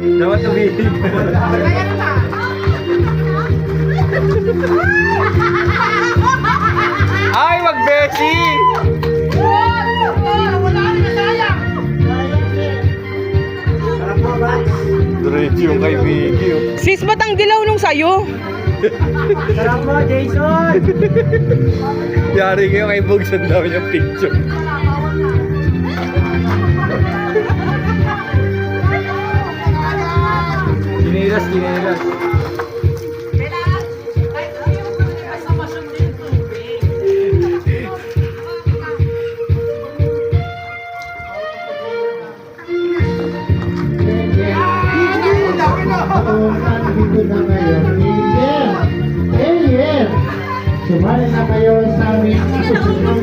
Dapat tumigil. Ay, mag-beshi! Diretso yung kay Vicky. Sis, ba't ang dilaw nung sayo? Sarap mo, Jason! Yari kayo kay Bugsan daw yung picture. Ginilas, ginilas. Sumali na kayo sa aming susunod